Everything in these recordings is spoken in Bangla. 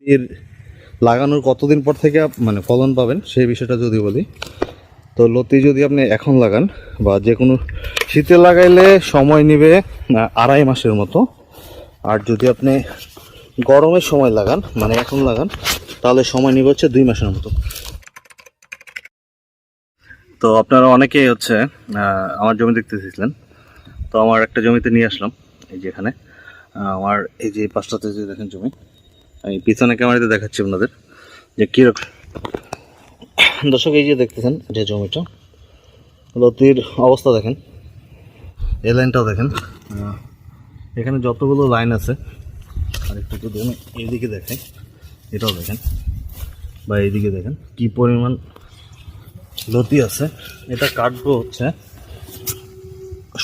এর লাগানোর কতদিন পর থেকে মানে ফলন পাবেন সেই বিষয়টা যদি বলি, তো লতি যদি আপনি এখন লাগান বা যে কোনো শীতে লাগাইলে সময় নেবে 2.5 মাসের মতো। আর যদি আপনি গরমের সময় লাগান মানে এখন লাগান তাহলে সময় নেবে হচ্ছে 2 মাসের মতো। তো আপনারা অনেকেই হচ্ছে আমার জমি দেখতে এসেছিলেন, তো আমার একটা জমিতে নিয়ে আসলাম। এই যে এখানে আমার এই যে পাঁচটাতে যে দেখেন জমি, আমি পিছনে ক্যামেরাতে দেখাচ্ছি আপনাদের যে কীরকম। দর্শক এই যে দেখতেছেন যে জমিটা, লতির অবস্থা দেখেন, এই লাইনটাও দেখেন, এখানে যতগুলো লাইন আছে আর একটু যদি আমি এইদিকে দেখাই, এটাও দেখেন বা এইদিকে দেখেন কি পরিমাণ লতি আছে। এটা কাটবো হচ্ছে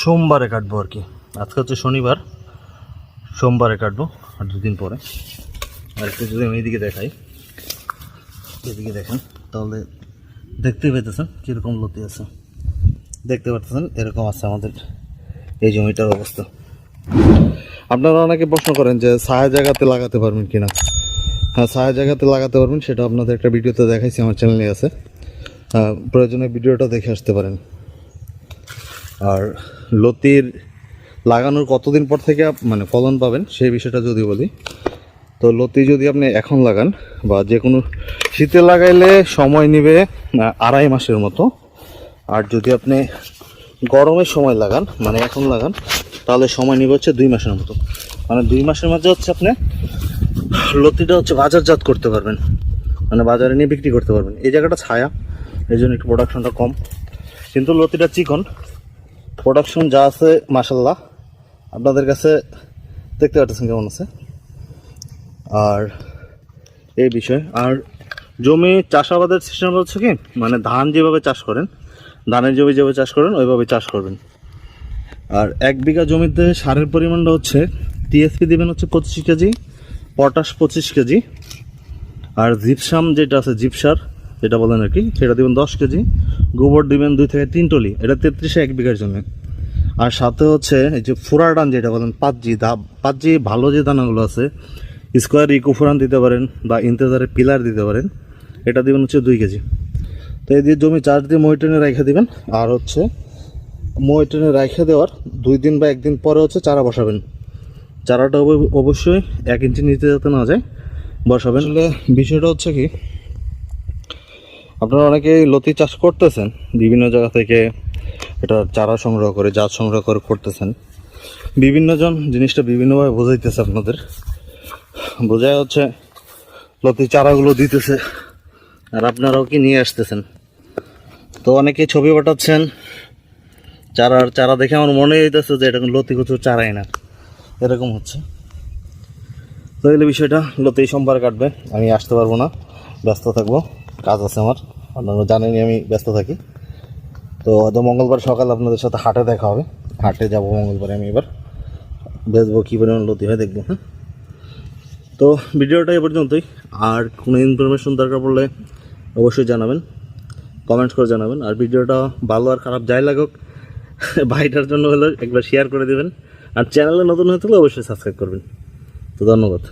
সোমবারে কাটবো আর কি, আজকে হচ্ছে শনিবার, সোমবারে কাটবো আর 2 দিন পরে। আর একটু যদি আমি এইদিকে দেখাই, এদিকে দেখেন তাহলে দেখতেই পেতেছেন কীরকম লতি আছে, দেখতে পাচ্ছেন এরকম আছে আমাদের এই জমিটার অবস্থা। আপনারা অনেকে প্রশ্ন করেন যে ছায়া জায়গাতে লাগাতে পারবেন কিনা। হ্যাঁ, ছায়া জায়গাতে লাগাতে পারবেন, সেটা আপনাদের একটা ভিডিওতে দেখাইছি, আমার চ্যানেলে আছে, প্রয়োজনে ভিডিওটা দেখে আসতে পারেন। আর লতির লাগানোর কতদিন পর থেকে মানে ফলন পাবেন সেই বিষয়টা যদি বলি, তো লতি যদি আপনি এখন লাগান বা যে কোনো শীতে লাগাইলে সময় নেবে 2.5 মাসের মতো। আর যদি আপনি গরমের সময় লাগান মানে এখন লাগান তাহলে সময় নেবে হচ্ছে 2 মাসের মতো। মানে 2 মাসের মধ্যে হচ্ছে আপনি লতিটা হচ্ছে বাজারজাত করতে পারবেন, মানে বাজারে নিয়ে বিক্রি করতে পারবেন। এই জায়গাটা ছায়া, এই জন্য একটু প্রোডাকশনটা কম, কিন্তু লতিটা চিকন, প্রোডাকশন যা আছে মাশাল্লাহ আপনাদের কাছে দেখতে পাচ্ছেন কেমন আছে। আর এই বিষয়, আর জমি চাষাবাদের সিস্টেম হচ্ছে কি, মানে ধান যেভাবে চাষ করেন, ধানের জমি যেভাবে চাষ করেন ওইভাবে চাষ করবেন। আর 1 বিঘা জমিতে সারের পরিমাণটা হচ্ছে টিএসপি দিবেন হচ্ছে 25 কেজি, পটাশ 25 কেজি, আর জিপসাম যেটা আছে জিপসার যেটা বলেন আর কি, সেটা দিবেন 10 কেজি, গোবর দিবেন 2 থেকে 3 টলি, এটা 33 1 বিঘার জন্য। আর সাথে হচ্ছে এই যে ফুরাডান যেটা বলেন 5G ভালো যে দানাগুলো আছে, স্কোয়ার ইকোফোরান দিতে পারেন বা ইন্তেজারের পিলার দিতে পারেন, এটা দিবেন হচ্ছে 2 কেজি। তো এই দিয়ে জমি চাষ দিয়ে মইটেনে রেখে দিবেন। আর হচ্ছে মইটেনে রেখে দেওয়ার 2 দিন বা 1 দিন পরে হচ্ছে চারা বসাবেন। চারাটা অবশ্যই 1 ইঞ্চি নিচে যাতে না যায় বসাবেন। আসলে বিষয়টা হচ্ছে কি, আপনারা অনেকেই লতি চাষ করতেছেন বিভিন্ন জায়গা থেকে, এটা চারা সংগ্রহ করে জাত সংগ্রহ করে করতেছেন, বিভিন্নজন জিনিসটা বিভিন্নভাবে বোঝাইতেছে আপনাদের, বোঝায় হচ্ছে লতি চারাগুলো দিতেছে আর আপনারাও কি নিয়ে আসতেছেন। তো অনেকে ছবি পাঠাচ্ছেন চারা দেখে আমার মনে হইতেছে যে এটা লতি কচুর চারাই না, এরকম হচ্ছে। তো এই বিষয়টা, লতি সোমবার কাটবে, আমি আসতে পারবো না, ব্যস্ত থাকবো, কাজ আছে আমার, আপনারা জানেনই আমি ব্যস্ত থাকি। তো হয়তো মঙ্গলবার সকাল আপনাদের সাথে হাটে দেখা হবে, হাটে যাবো মঙ্গলবারে, আমি এবার বেচবো কী পরিমাণ লতি হয় দেখবো। হ্যাঁ, তো ভিডিওটা এ পর্যন্তই। আর কোনো ইনফরমেশন দরকার পড়লে অবশ্যই জানাবেন, কমেন্টস করে জানাবেন। আর ভিডিওটা ভালো আর খারাপ যাই লাগুক ভাইটার জন্য হলে একবার শেয়ার করে দেবেন, আর চ্যানেলে নতুন হয়ে থাকলে অবশ্যই সাবস্ক্রাইব করবেন। তো ধন্যবাদ।